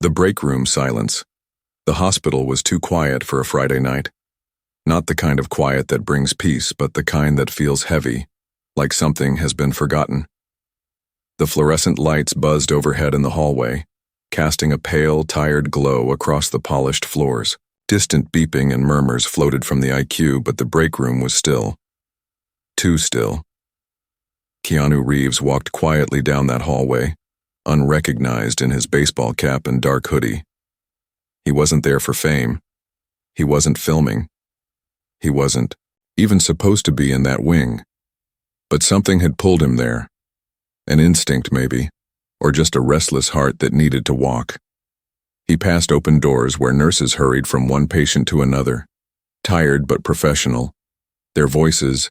The break room silence. The hospital was too quiet for a Friday night. Not the kind of quiet that brings peace, but the kind that feels heavy, like something has been forgotten. The fluorescent lights buzzed overhead in the hallway, casting a pale, tired glow across the polished floors. Distant beeping and murmurs floated from the IQ, but the break room was still. Too still. Keanu Reeves walked quietly down that hallway, unrecognized in his baseball cap and dark hoodie. He wasn't there for fame. He wasn't filming. He wasn't even supposed to be in that wing. But something had pulled him there. An instinct, maybe, or just a restless heart that needed to walk. He passed open doors where nurses hurried from one patient to another, tired but professional, their voices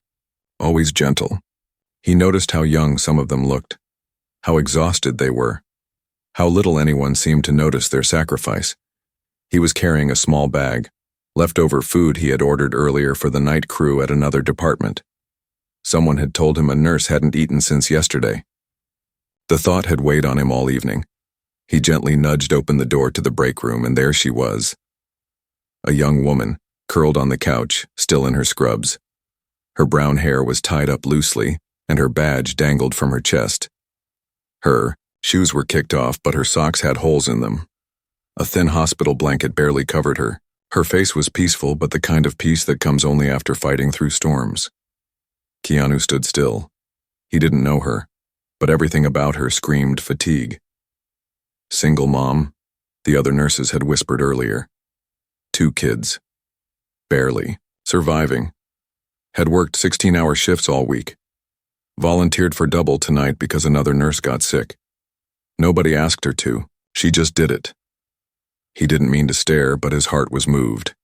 always gentle. He noticed how young some of them looked, how exhausted they were, how little anyone seemed to notice their sacrifice. He was carrying a small bag, leftover food he had ordered earlier for the night crew at another department. Someone had told him a nurse hadn't eaten since yesterday. The thought had weighed on him all evening. He gently nudged open the door to the break room, and there she was. A young woman, curled on the couch, still in her scrubs. Her brown hair was tied up loosely, and her badge dangled from her chest. Her shoes were kicked off, but her socks had holes in them. A thin hospital blanket barely covered her. Her face was peaceful, but the kind of peace that comes only after fighting through storms. Keanu stood still. He didn't know her, but everything about her screamed fatigue. Single mom, the other nurses had whispered earlier. 2 kids. Barely. Surviving. Had worked 16-hour shifts all week. Volunteered for double tonight because another nurse got sick. Nobody asked her to. She just did it. He didn't mean to stare, but his heart was moved.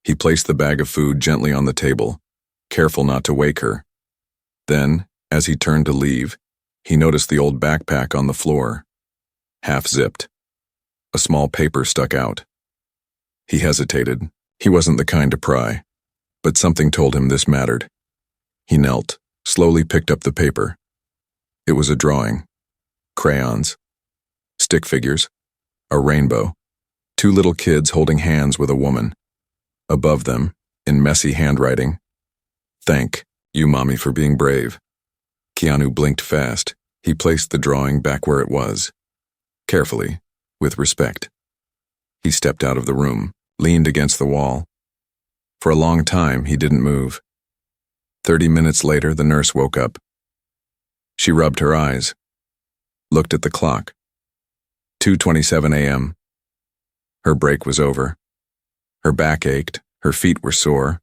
He placed the bag of food gently on the table, careful not to wake her. Then, as he turned to leave, he noticed the old backpack on the floor, half-zipped. A small paper stuck out. He hesitated. He wasn't the kind to pry, but something told him this mattered. He knelt, slowly picked up the paper. It was a drawing. Crayons. Stick figures. A rainbow. 2 little kids holding hands with a woman. Above them, in messy handwriting, "Thank you, Mommy, for being brave." Keanu blinked fast. He placed the drawing back where it was. Carefully, with respect. He stepped out of the room, leaned against the wall. For a long time, he didn't move. 30 minutes later, the nurse woke up. She rubbed her eyes, looked at the clock. 2:27 a.m. Her break was over. Her back ached, her feet were sore,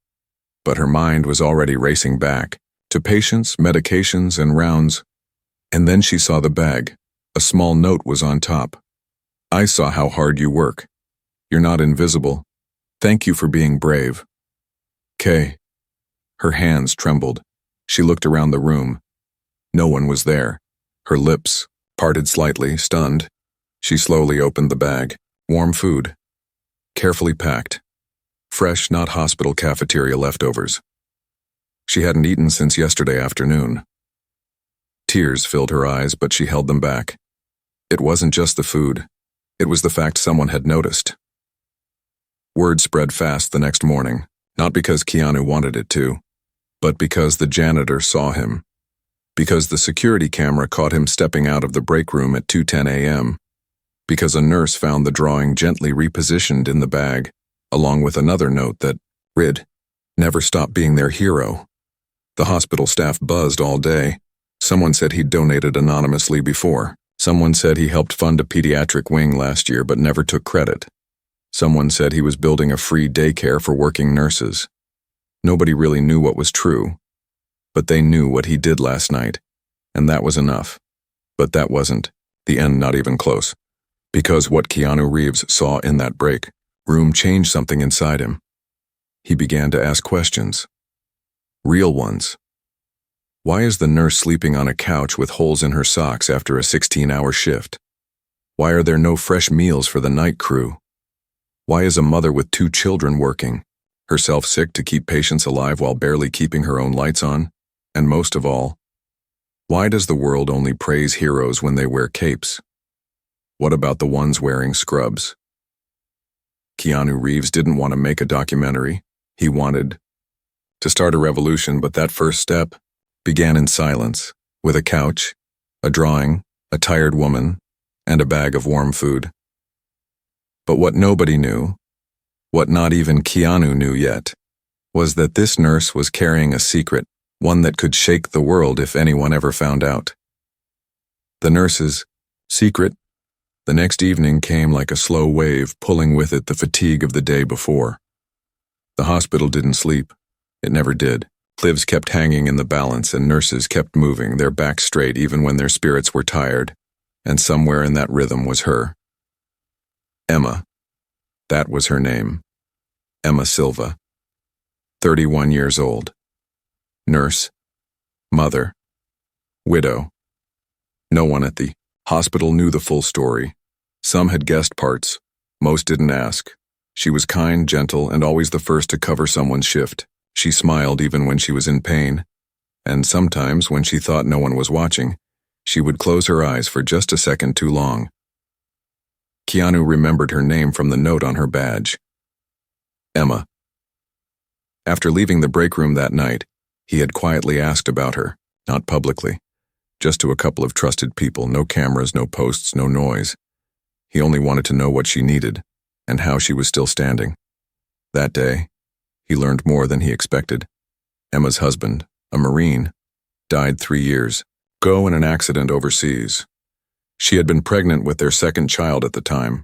but her mind was already racing back to patients, medications, and rounds. And then she saw the bag. A small note was on top. "I saw how hard you work. You're not invisible. Thank you for being brave. Kay." Her hands trembled. She looked around the room. No one was there. Her lips parted slightly, stunned. She slowly opened the bag. Warm food. Carefully packed. Fresh, not hospital cafeteria leftovers. She hadn't eaten since yesterday afternoon. Tears filled her eyes, but she held them back. It wasn't just the food. It was the fact someone had noticed. Word spread fast the next morning, not because Keanu wanted it to, but because the janitor saw him. Because the security camera caught him stepping out of the break room at 2:10 a.m. Because a nurse found the drawing gently repositioned in the bag, along with another note that read, "Never stop being their hero." The hospital staff buzzed all day. Someone said he'd donated anonymously before. Someone said he helped fund a pediatric wing last year but never took credit. Someone said he was building a free daycare for working nurses. Nobody really knew what was true, but they knew what he did last night, and that was enough. But that wasn't the end, not even close. Because what Keanu Reeves saw in that break room changed something inside him. He began to ask questions. Real ones. Why is the nurse sleeping on a couch with holes in her socks after a 16-hour shift? Why are there no fresh meals for the night crew? Why is a mother with 2 children working, herself sick to keep patients alive while barely keeping her own lights on? And most of all, why does the world only praise heroes when they wear capes? What about the ones wearing scrubs? Keanu Reeves didn't want to make a documentary. He wanted to start a revolution, but that first step began in silence, with a couch, a drawing, a tired woman, and a bag of warm food. But what nobody knew, what not even Keanu knew yet, was that this nurse was carrying a secret, one that could shake the world if anyone ever found out. The nurse's secret, the next evening, came like a slow wave, pulling with it the fatigue of the day before. The hospital didn't sleep. It never did. Lives kept hanging in the balance, and nurses kept moving, their backs straight even when their spirits were tired, and somewhere in that rhythm was her. Emma. That was her name. Emma Silva. 31 years old. Nurse. Mother. Widow. No one at the hospital knew the full story. Some had guessed parts. Most didn't ask. She was kind, gentle, and always the first to cover someone's shift. She smiled even when she was in pain. And sometimes, when she thought no one was watching, she would close her eyes for just a second too long. Keanu remembered her name from the note on her badge. Emma. After leaving the break room that night, he had quietly asked about her, not publicly, just to a couple of trusted people, no cameras, no posts, no noise. He only wanted to know what she needed, and how she was still standing. That day, he learned more than he expected. Emma's husband, a Marine, died 3 years ago in an accident overseas. She had been pregnant with their second child at the time.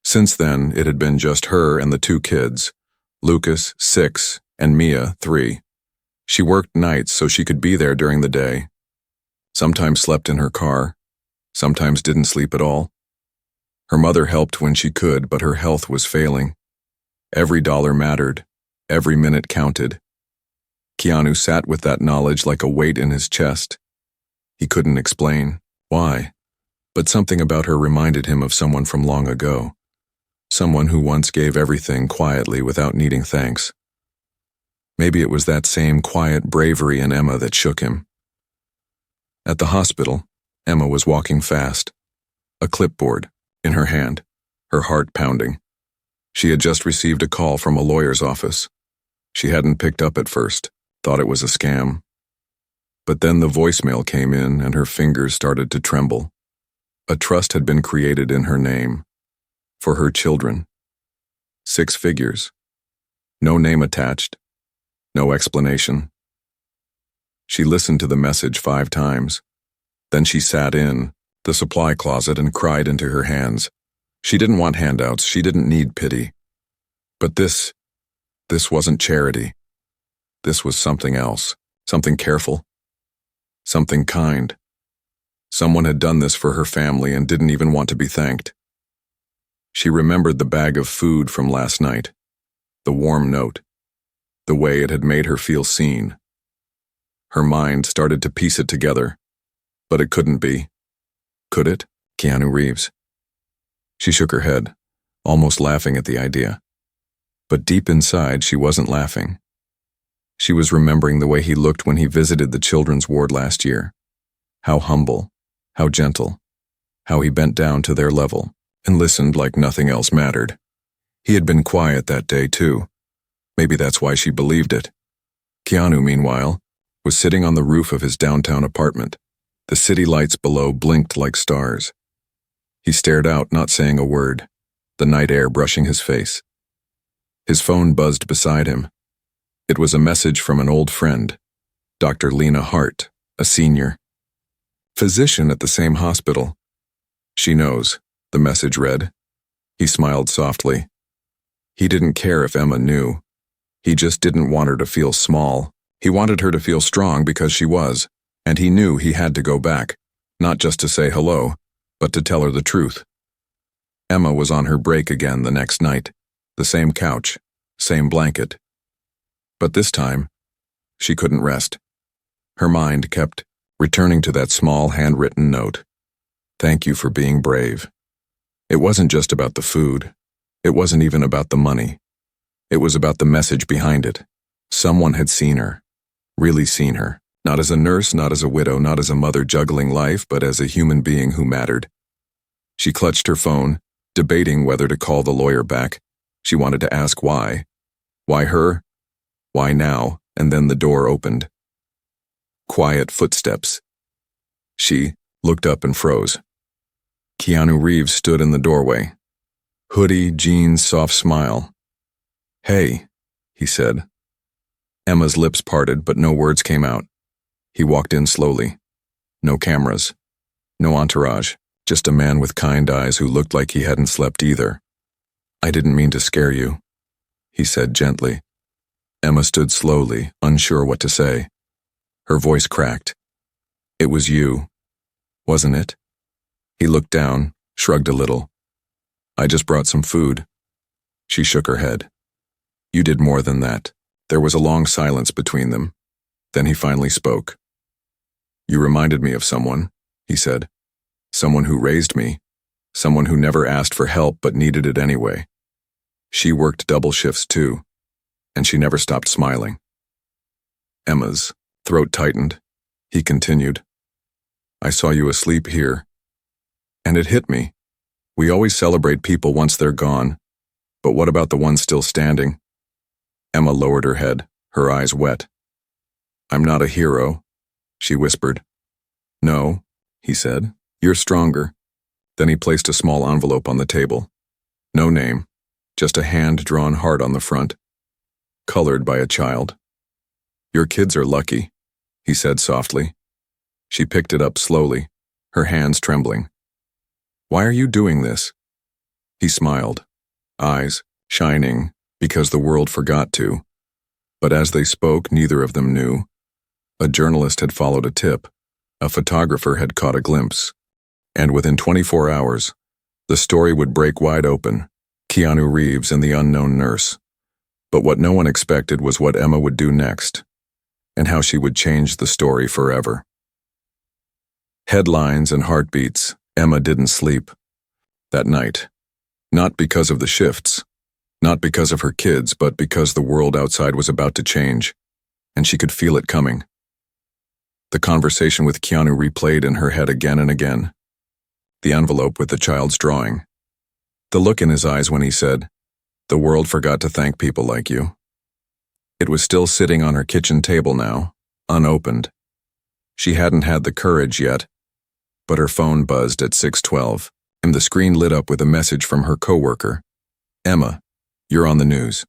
Since then, it had been just her and the 2 kids, Lucas, 6, and Mia, 3. She worked nights so she could be there during the day. Sometimes slept in her car, sometimes didn't sleep at all. Her mother helped when she could, but her health was failing. Every dollar mattered, every minute counted. Keanu sat with that knowledge like a weight in his chest. He couldn't explain why, but something about her reminded him of someone from long ago. Someone who once gave everything quietly without needing thanks. Maybe it was that same quiet bravery in Emma that shook him. At the hospital, Emma was walking fast, a clipboard in her hand, her heart pounding. She had just received a call from a lawyer's office. She hadn't picked up at first, thought it was a scam. But then the voicemail came in and her fingers started to tremble. A trust had been created in her name, for her children. 6 figures. No name attached, no explanation. She listened to the message 5 times. Then she sat in the supply closet and cried into her hands. She didn't want handouts, she didn't need pity. But this wasn't charity. This was something else, something careful, something kind. Someone had done this for her family and didn't even want to be thanked. She remembered the bag of food from last night, the warm note, the way it had made her feel seen. Her mind started to piece it together, but it couldn't be. Could it? Keanu Reeves. She shook her head, almost laughing at the idea. But deep inside, she wasn't laughing. She was remembering the way he looked when he visited the children's ward last year. How humble, how gentle, how he bent down to their level and listened like nothing else mattered. He had been quiet that day, too. Maybe that's why she believed it. Keanu, meanwhile, was sitting on the roof of his downtown apartment. The city lights below blinked like stars. He stared out, not saying a word, the night air brushing his face. His phone buzzed beside him. It was a message from an old friend, Dr. Lena Hart, a senior physician at the same hospital. She knows, the message read. He smiled softly. He didn't care if Emma knew. He just didn't want her to feel small. He wanted her to feel strong because she was, and he knew he had to go back, not just to say hello, but to tell her the truth. Emma was on her break again the next night, the same couch, same blanket. But this time, she couldn't rest. Her mind kept returning to that small handwritten note. Thank you for being brave. It wasn't just about the food. It wasn't even about the money. It was about the message behind it. Someone had seen her, really seen her, not as a nurse, not as a widow, not as a mother juggling life, but as a human being who mattered. She clutched her phone, debating whether to call the lawyer back. She wanted to ask why. Why her? Why now? And then the door opened. Quiet footsteps. She looked up and froze. Keanu Reeves stood in the doorway. Hoodie, jeans, soft smile. "Hey," he said. Emma's lips parted, but no words came out. He walked in slowly. No cameras. No entourage. Just a man with kind eyes who looked like he hadn't slept either. "I didn't mean to scare you," he said gently. Emma stood slowly, unsure what to say. Her voice cracked. "It was you, wasn't it?" He looked down, shrugged a little. "I just brought some food." She shook her head. "You did more than that." There was a long silence between them. Then he finally spoke. "You reminded me of someone," he said. "Someone who raised me. Someone who never asked for help but needed it anyway. She worked double shifts too, and she never stopped smiling." Emma's throat tightened. He continued. "I saw you asleep here, and it hit me. We always celebrate people once they're gone, but what about the ones still standing?" Emma lowered her head, her eyes wet. "I'm not a hero," she whispered. "No," he said. "You're stronger." Then he placed a small envelope on the table. No name, just a hand-drawn heart on the front, colored by a child. "Your kids are lucky," he said softly. She picked it up slowly, her hands trembling. "Why are you doing this?" He smiled, eyes shining, because the world forgot to. But as they spoke, neither of them knew. A journalist had followed a tip. A photographer had caught a glimpse. And within 24 hours, the story would break wide open. Keanu Reeves and the unknown nurse. But what no one expected was what Emma would do next, and how she would change the story forever. Headlines and heartbeats. Emma didn't sleep that night. Not because of the shifts. Not because of her kids, but because the world outside was about to change, and she could feel it coming. The conversation with Keanu replayed in her head again and again. The envelope with the child's drawing. The look in his eyes when he said, "The world forgot to thank people like you." It was still sitting on her kitchen table now, unopened. She hadn't had the courage yet, but her phone buzzed at 6:12, and the screen lit up with a message from her coworker. "Emma, you're on the news."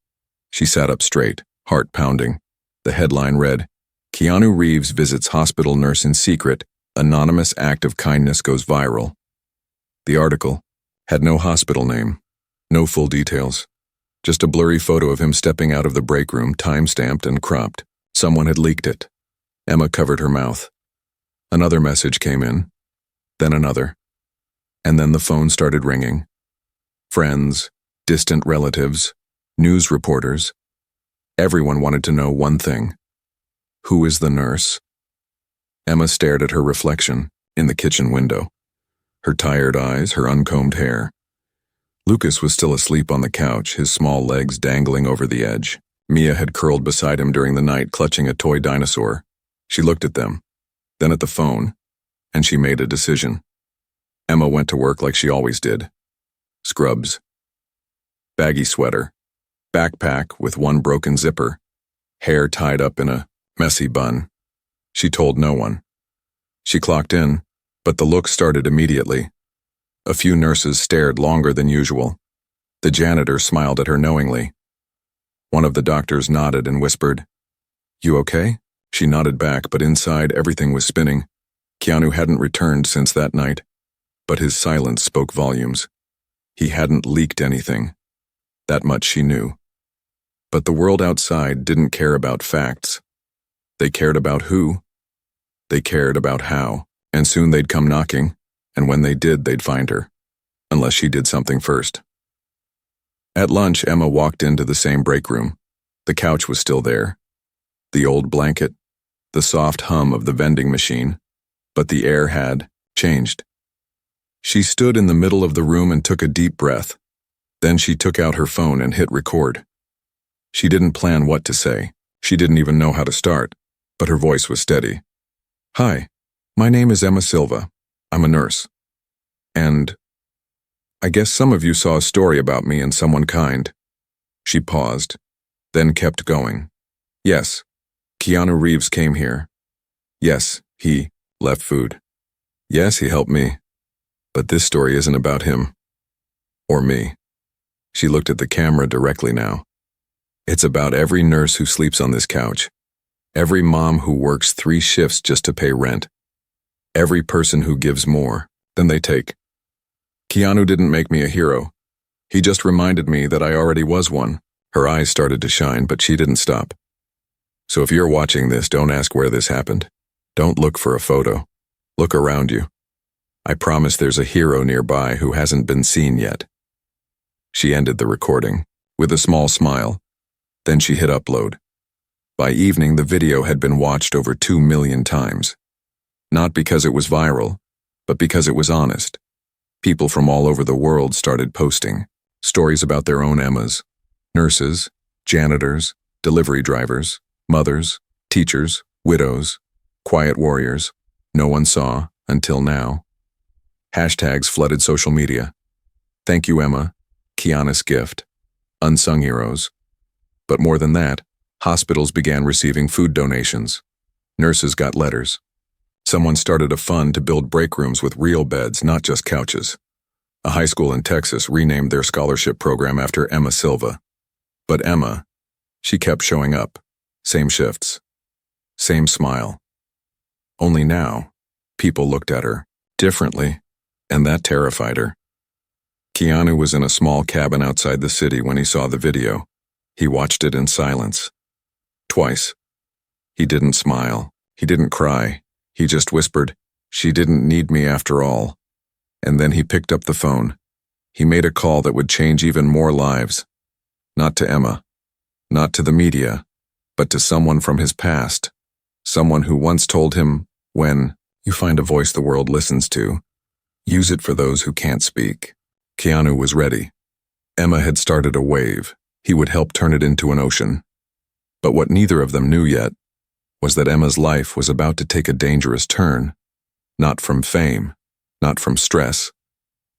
She sat up straight, heart pounding. The headline read, "Keanu Reeves visits hospital nurse in secret. Anonymous act of kindness goes viral." The article had no hospital name, no full details, just a blurry photo of him stepping out of the break room, time-stamped and cropped. Someone had leaked it. Emma covered her mouth. Another message came in, then another, and then the phone started ringing. Friends, distant relatives, news reporters. Everyone wanted to know one thing. Who is the nurse? Emma stared at her reflection in the kitchen window. Her tired eyes, her uncombed hair. Lucas was still asleep on the couch, his small legs dangling over the edge. Mia had curled beside him during the night, clutching a toy dinosaur. She looked at them, then at the phone, and she made a decision. Emma went to work like she always did. Scrubs. Baggy sweater. Backpack with one broken zipper. Hair tied up in a messy bun. She told no one. She clocked in, but the look started immediately. A few nurses stared longer than usual. The janitor smiled at her knowingly. One of the doctors nodded and whispered, "You okay?" She nodded back, but inside everything was spinning. Keanu hadn't returned since that night, but his silence spoke volumes. He hadn't leaked anything. That much she knew. But the world outside didn't care about facts. They cared about who. They cared about how. And soon they'd come knocking, and when they did, they'd find her. Unless she did something first. At lunch, Emma walked into the same break room. The couch was still there. The old blanket. The soft hum of the vending machine. But the air had changed. She stood in the middle of the room and took a deep breath. Then she took out her phone and hit record. She didn't plan what to say. She didn't even know how to start, but her voice was steady. "Hi, my name is Emma Silva. I'm a nurse. And I guess some of you saw a story about me and someone kind. She paused, then kept going. Yes, Keanu Reeves came here. Yes, he left food. Yes, he helped me. But this story isn't about him. Or me. She looked at the camera directly now. It's about every nurse who sleeps on this couch. Every mom who works 3 shifts just to pay rent. Every person who gives more than they take. Keanu didn't make me a hero. He just reminded me that I already was one. Her eyes started to shine, but she didn't stop. So if you're watching this, don't ask where this happened. Don't look for a photo. Look around you. I promise there's a hero nearby who hasn't been seen yet. She ended the recording with a small smile. Then she hit upload. By evening, the video had been watched over 2 million times. Not because it was viral, but because it was honest. People from all over the world started posting stories about their own Emmas. Nurses, janitors, delivery drivers, mothers, teachers, widows, quiet warriors. No one saw until now. Hashtags flooded social media. Thank you, Emma. Keanu's gift. Unsung heroes. But more than that, hospitals began receiving food donations. Nurses got letters. Someone started a fund to build break rooms with real beds, not just couches. A high school in Texas renamed their scholarship program after Emma Silva. But Emma, she kept showing up. Same shifts. Same smile. Only now, people looked at her differently, and that terrified her. Keanu was in a small cabin outside the city when he saw the video. He watched it in silence. Twice. He didn't smile. He didn't cry. He just whispered, "She didn't need me after all." And then he picked up the phone. He made a call that would change even more lives. Not to Emma. Not to the media. But to someone from his past. Someone who once told him, when you find a voice the world listens to, use it for those who can't speak. Keanu was ready. Emma had started a wave. He would help turn it into an ocean. But what neither of them knew yet was that Emma's life was about to take a dangerous turn. Not from fame, not from stress,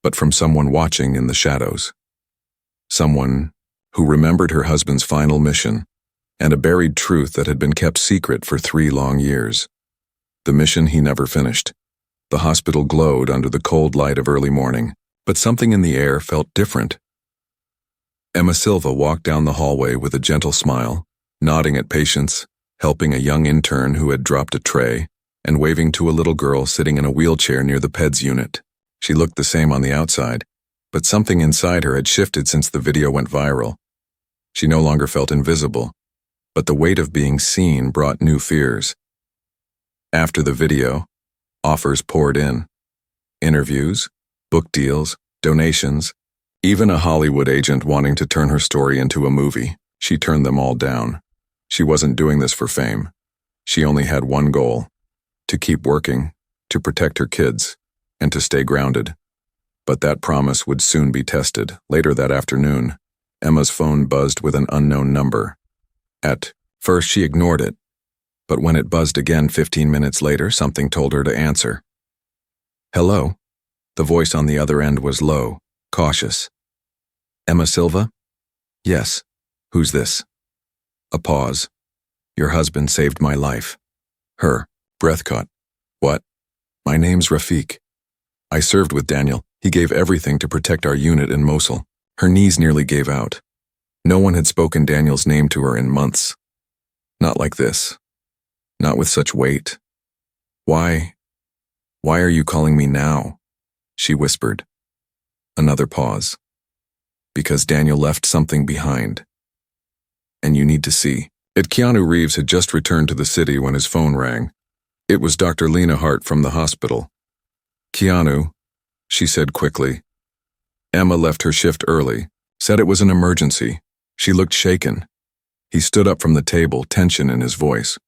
but from someone watching in the shadows. Someone who remembered her husband's final mission and a buried truth that had been kept secret for 3 long years. The mission he never finished. The hospital glowed under the cold light of early morning, but something in the air felt different. Emma Silva walked down the hallway with a gentle smile, nodding at patients, helping a young intern who had dropped a tray, and waving to a little girl sitting in a wheelchair near the PEDS unit. She looked the same on the outside, but something inside her had shifted since the video went viral. She no longer felt invisible, but the weight of being seen brought new fears. After the video, offers poured in. Interviews, book deals, donations, even a Hollywood agent wanting to turn her story into a movie. She turned them all down. She wasn't doing this for fame. She only had one goal: to keep working, to protect her kids, and to stay grounded. But that promise would soon be tested. Later that afternoon, Emma's phone buzzed with an unknown number. At first she ignored it, but when it buzzed again 15 minutes later, something told her to answer. Hello? The voice on the other end was low, cautious. Emma Silva? Yes. Who's this? A pause. Your husband saved my life. Her, breath caught. What? My name's Rafiq. I served with Daniel. He gave everything to protect our unit in Mosul. Her knees nearly gave out. No one had spoken Daniel's name to her in months. Not like this. Not with such weight. Why are you calling me now? She whispered. Another pause. Because Daniel left something behind. And you need to see. Keanu Reeves had just returned to the city when his phone rang. It was Dr. Lena Hart from the hospital. Keanu, she said quickly. Emma left her shift early, said it was an emergency. She looked shaken. He stood up from the table, tension in his voice.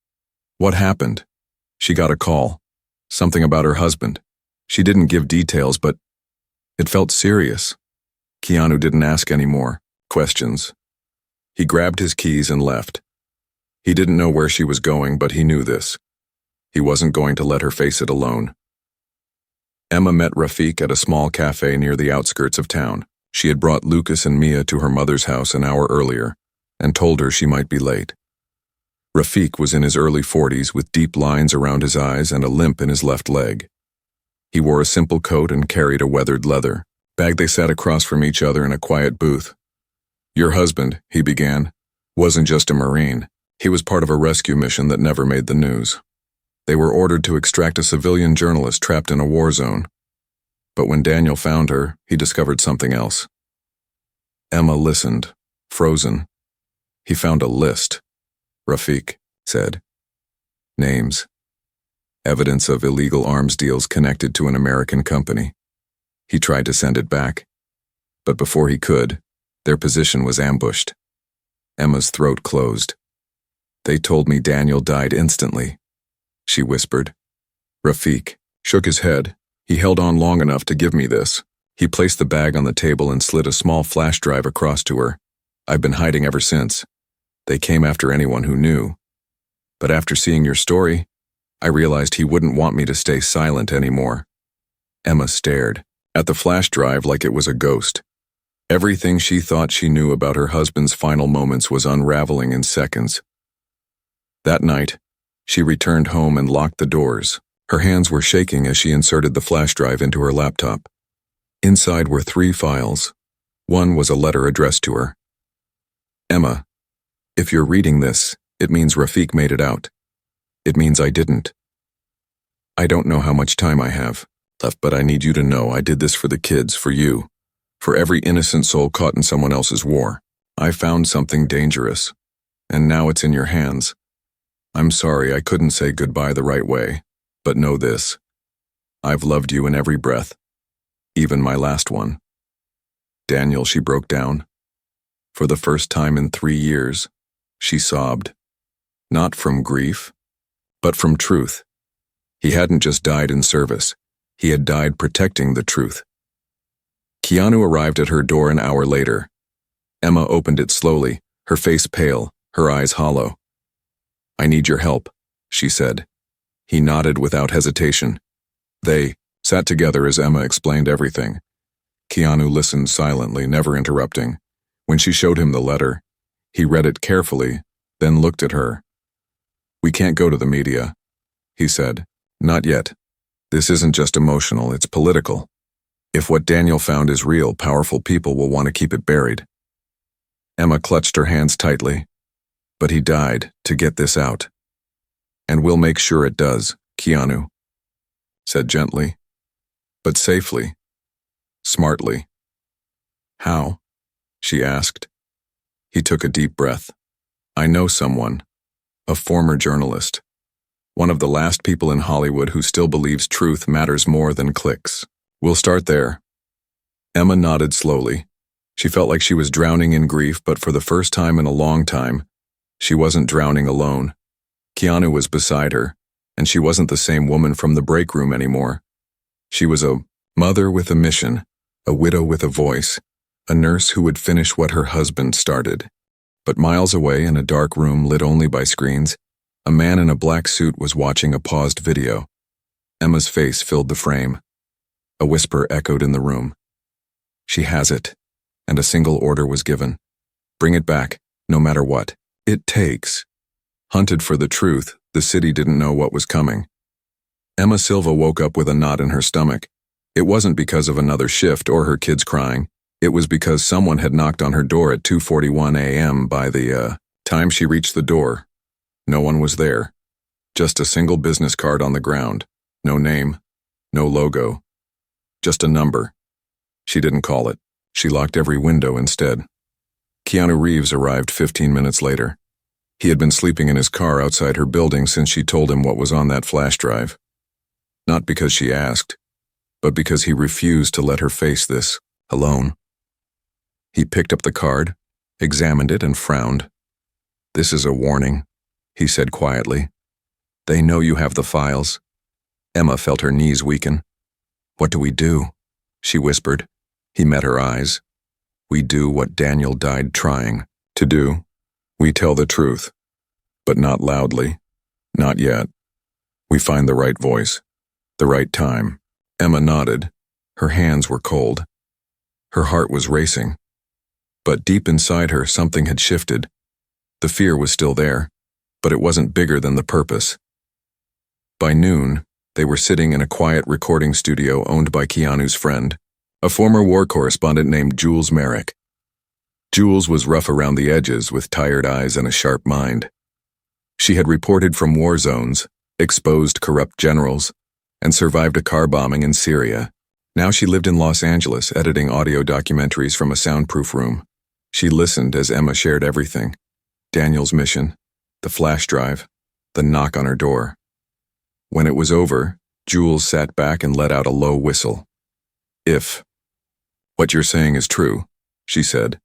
What happened? She got a call. Something about her husband. She didn't give details, but it felt serious. Keanu didn't ask any more questions. He grabbed his keys and left. He didn't know where she was going, but he knew this. He wasn't going to let her face it alone. Emma met Rafik at a small cafe near the outskirts of town. She had brought Lucas and Mia to her mother's house an hour earlier and told her she might be late. Rafik was in his early 40s with deep lines around his eyes and a limp in his left leg. He wore a simple coat and carried a weathered leather bag. They sat across from each other in a quiet booth. "Your husband," he began, "wasn't just a Marine. He was part of a rescue mission that never made the news. They were ordered to extract a civilian journalist trapped in a war zone. But when Daniel found her, he discovered something else." Emma listened, frozen. "He found a list," Rafik said. "Names. Evidence of illegal arms deals connected to an American company. He tried to send it back. But before he could, their position was ambushed." Emma's throat closed. "They told me Daniel died instantly," she whispered. Rafik shook his head. "He held on long enough to give me this." He placed the bag on the table and slid a small flash drive across to her. "I've been hiding ever since. They came after anyone who knew. But after seeing your story, I realized he wouldn't want me to stay silent anymore." Emma stared at the flash drive like it was a ghost. Everything she thought she knew about her husband's final moments was unraveling in seconds. That night, she returned home and locked the doors. Her hands were shaking as she inserted the flash drive into her laptop. Inside were 3 files. One was a letter addressed to her. "Emma, if you're reading this, it means Rafik made it out. It means I didn't. I don't know how much time I have left, but I need you to know I did this for the kids, for you, for every innocent soul caught in someone else's war. I found something dangerous, and now it's in your hands. I'm sorry I couldn't say goodbye the right way, but know this. I've loved you in every breath, even my last one." "Daniel," she broke down. For the first time in 3 years, she sobbed. Not from grief, but from truth. He hadn't just died in service. He had died protecting the truth. Keanu arrived at her door an hour later. Emma opened it slowly, her face pale, her eyes hollow. "I need your help," she said. He nodded without hesitation. They sat together as Emma explained everything. Keanu listened silently, never interrupting. When she showed him the letter, he read it carefully, then looked at her. "We can't go to the media," he said. "Not yet. This isn't just emotional, it's political. If what Daniel found is real, powerful people will want to keep it buried." Emma clutched her hands tightly. "But he died to get this out. And we'll make sure it does," Keanu said gently, but safely, smartly. "How?" she asked. He took a deep breath. "I know someone, a former journalist. One of the last people in Hollywood who still believes truth matters more than clicks. We'll start there." Emma nodded slowly. She felt like she was drowning in grief, but for the first time in a long time, she wasn't drowning alone. Keanu was beside her, and she wasn't the same woman from the break room anymore. She was a mother with a mission, a widow with a voice, a nurse who would finish what her husband started. But miles away in a dark room lit only by screens, a man in a black suit was watching a paused video. Emma's face filled the frame. A whisper echoed in the room. "She has it," and a single order was given. "Bring it back, no matter what it takes." Hunted for the truth, the city didn't know what was coming. Emma Silva woke up with a knot in her stomach. It wasn't because of another shift or her kids crying. It was because someone had knocked on her door at 2:41 a.m. By the time she reached the door, no one was there. Just a single business card on the ground. No name, no logo. Just a number. She didn't call it. She locked every window instead. Keanu Reeves arrived 15 minutes later. He had been sleeping in his car outside her building since she told him what was on that flash drive. Not because she asked, but because he refused to let her face this alone. He picked up the card, examined it, and frowned. "This is a warning," he said quietly. "They know you have the files." Emma felt her knees weaken. "What do we do?" she whispered. He met her eyes. "We do what Daniel died trying to do. We tell the truth, but not loudly. Not yet. We find the right voice, the right time, Emma nodded. Her hands were cold. Her heart was racing. But deep inside her, something had shifted. The fear was still there, but it wasn't bigger than the purpose. By noon, they were sitting in a quiet recording studio owned by Keanu's friend, a former war correspondent named Jules Merrick. Jules was rough around the edges with tired eyes and a sharp mind. She had reported from war zones, exposed corrupt generals, and survived a car bombing in Syria. Now she lived in Los Angeles, editing audio documentaries from a soundproof room. She listened as Emma shared everything: Daniel's mission, the flash drive, the knock on her door. When it was over, Jules sat back and let out a low whistle. "If what you're saying is true," she said,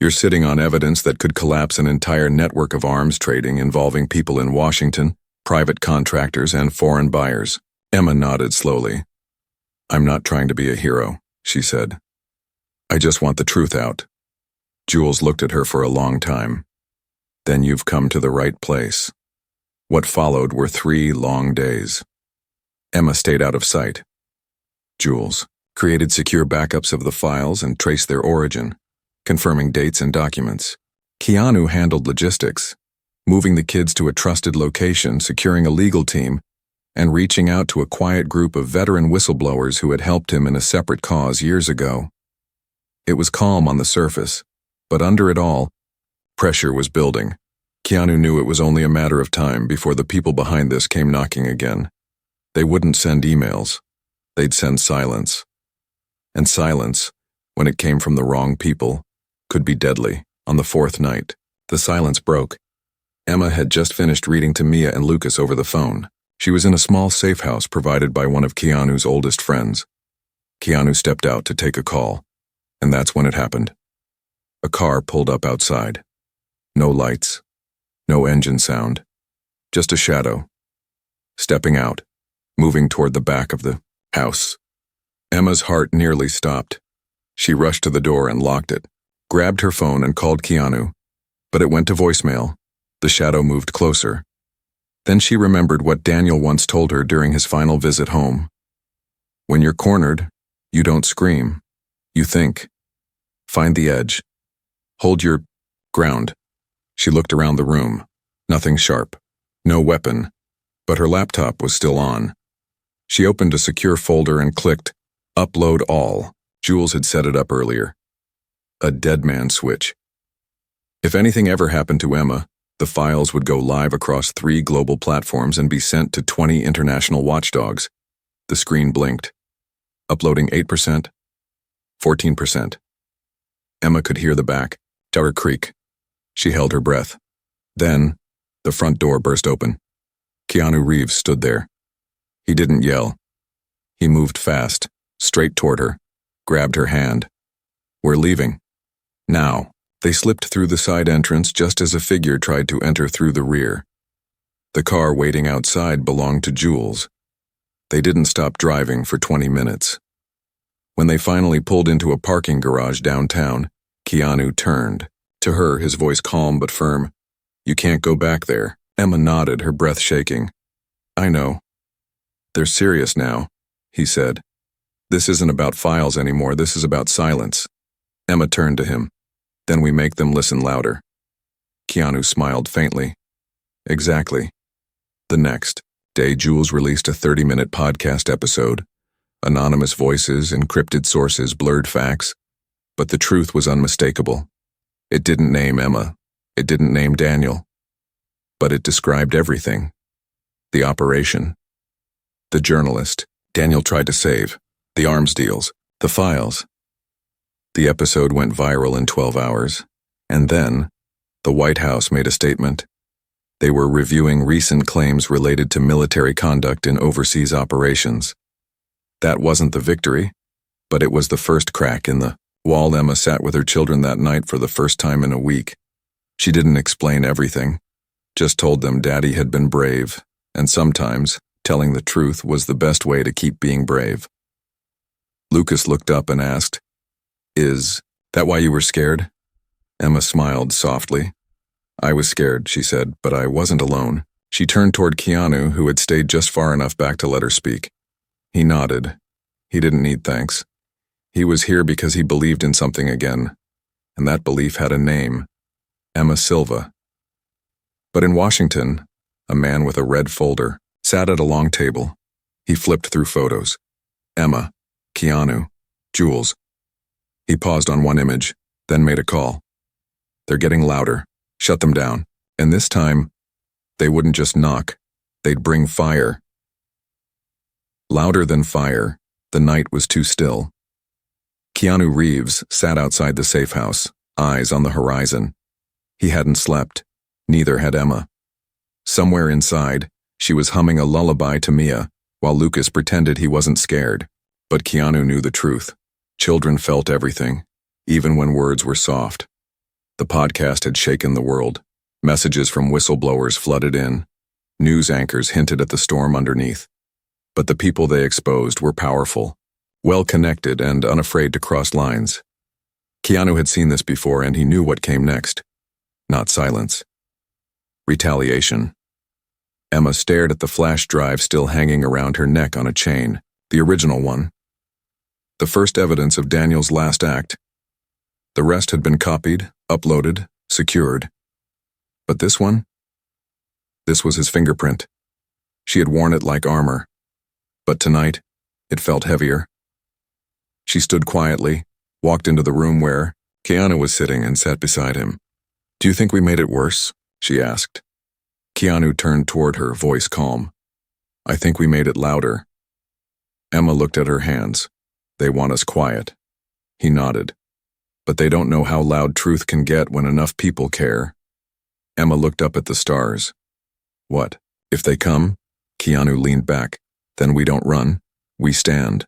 "you're sitting on evidence that could collapse an entire network of arms trading involving people in Washington, private contractors, and foreign buyers." Emma nodded slowly. "I'm not trying to be a hero," she said. "I just want the truth out." Jules looked at her for a long time. "Then you've come to the right place." What followed were 3 long days. Emma stayed out of sight. Jules created secure backups of the files and traced their origin, confirming dates and documents. Keanu handled logistics, moving the kids to a trusted location, securing a legal team, and reaching out to a quiet group of veteran whistleblowers who had helped him in a separate cause years ago. It was calm on the surface, but under it all, pressure was building. Keanu knew it was only a matter of time before the people behind this came knocking again. They wouldn't send emails. They'd send silence. And silence, when it came from the wrong people, could be deadly. On the 4th night, the silence broke. Emma had just finished reading to Mia and Lucas over the phone. She was in a small safe house provided by one of Keanu's oldest friends. Keanu stepped out to take a call, and that's when it happened. A car pulled up outside. No lights, no engine sound, just a shadow. Stepping out, moving toward the back of the house. Emma's heart nearly stopped. She rushed to the door and locked it, grabbed her phone and called Keanu, but it went to voicemail. The shadow moved closer. Then she remembered what Daniel once told her during his final visit home. "When you're cornered, you don't scream. You think. Find the edge. Hold your ground." She looked around the room. Nothing sharp. No weapon. But her laptop was still on. She opened a secure folder and clicked Upload All. Jules had set it up earlier. A dead man switch. If anything ever happened to Emma, the files would go live across 3 global platforms and be sent to 20 international watchdogs. The screen blinked. Uploading 8%, 14%. Emma could hear the back door creak. She held her breath. Then, the front door burst open. Keanu Reeves stood there. He didn't yell. He moved fast, straight toward her, grabbed her hand. "We're leaving. Now." They slipped through the side entrance just as a figure tried to enter through the rear. The car waiting outside belonged to Jules. They didn't stop driving for 20 minutes. When they finally pulled into a parking garage downtown, Keanu turned. To her, his voice calm but firm. "You can't go back there." Emma nodded, her breath shaking. "I know. They're serious now," he said. "This isn't about files anymore, this is about silence." Emma turned to him. "Then we make them listen louder." Keanu smiled faintly. "Exactly." The next day, Jules released a 30-minute podcast episode. Anonymous voices, encrypted sources, blurred facts. But the truth was unmistakable. It didn't name Emma. It didn't name Daniel. But it described everything. The operation. The journalist Daniel tried to save. The arms deals. The files. The episode went viral in 12 hours. And then, the White House made a statement. They were reviewing recent claims related to military conduct in overseas operations. That wasn't the victory, but it was the first crack in the wall. Emma sat with her children that night for the first time in a week. She didn't explain everything, just told them Daddy had been brave, and sometimes telling the truth was the best way to keep being brave. Lucas looked up and asked, "Is that why you were scared?" Emma smiled softly. "I was scared," she said, "but I wasn't alone." She turned toward Keanu, who had stayed just far enough back to let her speak. He nodded. He didn't need thanks. He was here because he believed in something again, and that belief had a name: Emma Silva. But in Washington, a man with a red folder sat at a long table. He flipped through photos. Emma, Keanu, Jules. He paused on one image, then made a call. They're getting louder. Shut them down. And this time, they wouldn't just knock. They'd bring fire. Louder than fire, the night was too still. Keanu Reeves sat outside the safe house, eyes on the horizon. He hadn't slept. Neither had Emma. Somewhere inside, she was humming a lullaby to Mia, while Lucas pretended he wasn't scared. But Keanu knew the truth. Children felt everything, even when words were soft. The podcast had shaken the world. Messages from whistleblowers flooded in. News anchors hinted at the storm underneath. But the people they exposed were powerful, well-connected, and unafraid to cross lines. Keanu had seen this before, and he knew what came next. Not silence. Retaliation. Emma stared at the flash drive still hanging around her neck on a chain, the original one. The first evidence of Daniel's last act. The rest had been copied, uploaded, secured. But this one? This was his fingerprint. She had worn it like armor. But tonight, it felt heavier. She stood quietly, walked into the room where Keanu was sitting, and sat beside him. "Do you think we made it worse?" she asked. Keanu turned toward her, voice calm. "I think we made it louder." Emma looked at her hands. "They want us quiet." He nodded. "But they don't know how loud truth can get when enough people care." Emma looked up at the stars. "What? If they come?" Keanu leaned back. "Then we don't run. We stand."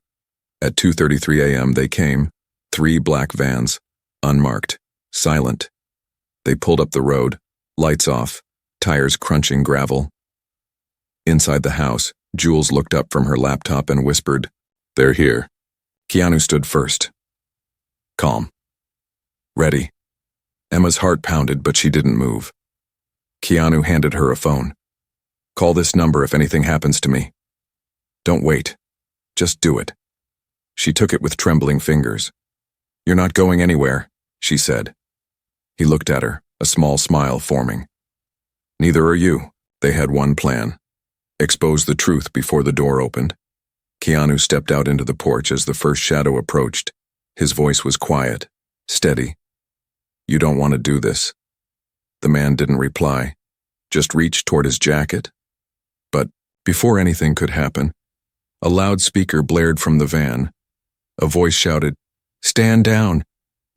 At 2:33 a.m. they came, 3 black vans, unmarked, silent. They pulled up the road, lights off, tires crunching gravel. Inside the house, Jules looked up from her laptop and whispered, "They're here." Keanu stood first. Calm. Ready. Emma's heart pounded, but she didn't move. Keanu handed her a phone. "Call this number if anything happens to me. Don't wait. Just do it." She took it with trembling fingers. "You're not going anywhere," she said. He looked at her, a small smile forming. "Neither are you." They had one plan: expose the truth before the door opened. Keanu stepped out into the porch as the first shadow approached. His voice was quiet, steady. "You don't want to do this." The man didn't reply, just reached toward his jacket. But before anything could happen, a loudspeaker blared from the van. A voice shouted, "Stand down.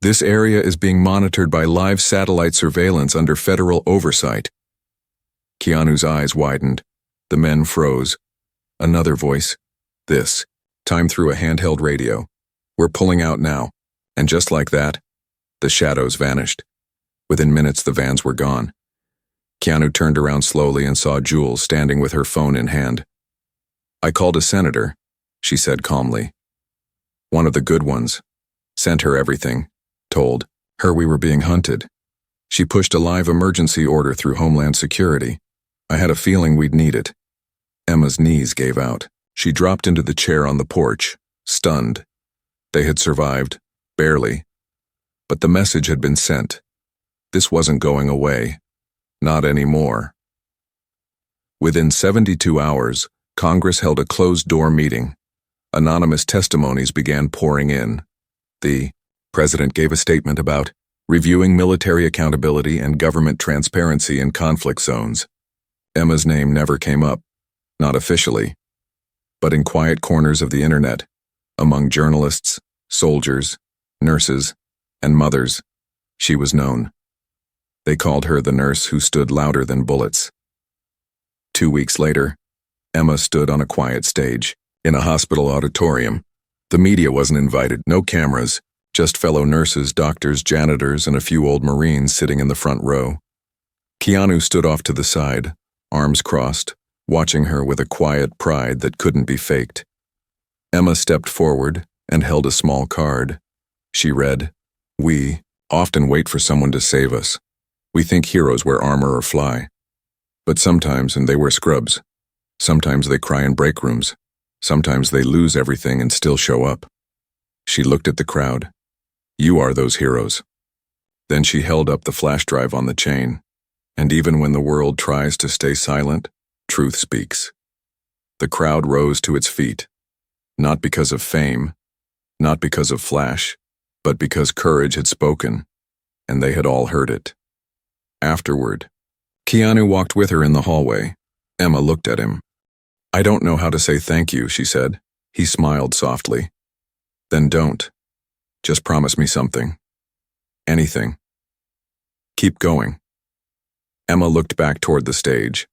This area is being monitored by live satellite surveillance under federal oversight." Keanu's eyes widened. The men froze. Another voice. This, time through a handheld radio. "We're pulling out now." And just like that, the shadows vanished. Within minutes, the vans were gone. Keanu turned around slowly and saw Jules standing with her phone in hand. "I called a senator," she said calmly. "One of the good ones. Sent her everything. Told her we were being hunted. She pushed a live emergency order through Homeland Security. I had a feeling we'd need it." Emma's knees gave out. She dropped into the chair on the porch, stunned. They had survived, barely. But the message had been sent. This wasn't going away. Not anymore. Within 72 hours, Congress held a closed-door meeting. Anonymous testimonies began pouring in. The president gave a statement about reviewing military accountability and government transparency in conflict zones. Emma's name never came up, not officially, but in quiet corners of the internet, among journalists, soldiers, nurses, and mothers, she was known. They called her the nurse who stood louder than bullets. 2 weeks later, Emma stood on a quiet stage, in a hospital auditorium. The media wasn't invited, no cameras, just fellow nurses, doctors, janitors, and a few old Marines sitting in the front row. Keanu stood off to the side, arms crossed, watching her with a quiet pride that couldn't be faked. Emma stepped forward and held a small card. She read, "We often wait for someone to save us. We think heroes wear armor or fly. But sometimes, and they wear scrubs, sometimes they cry in break rooms. Sometimes they lose everything and still show up. She looked at the crowd. You are those heroes. Then she held up the flash drive on the chain. And even when the world tries to stay silent, truth speaks. The crowd rose to its feet. Not because of fame, not because of flash, but because courage had spoken, and they had all heard it. Afterward, Keanu walked with her in the hallway. Emma looked at him. I don't know how to say thank you, she said. He smiled softly. Then don't. Just promise me something. Anything. Keep going. Emma looked back toward the stage.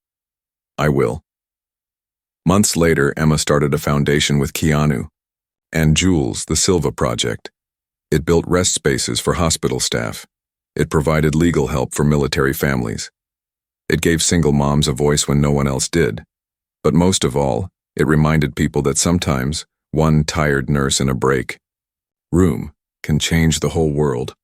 I will. Months later, Emma started a foundation with Keanu and Jules, the Silva Project. It built rest spaces for hospital staff. It provided legal help for military families. It gave single moms a voice when no one else did. But most of all, it reminded people that sometimes one tired nurse in a break room can change the whole world.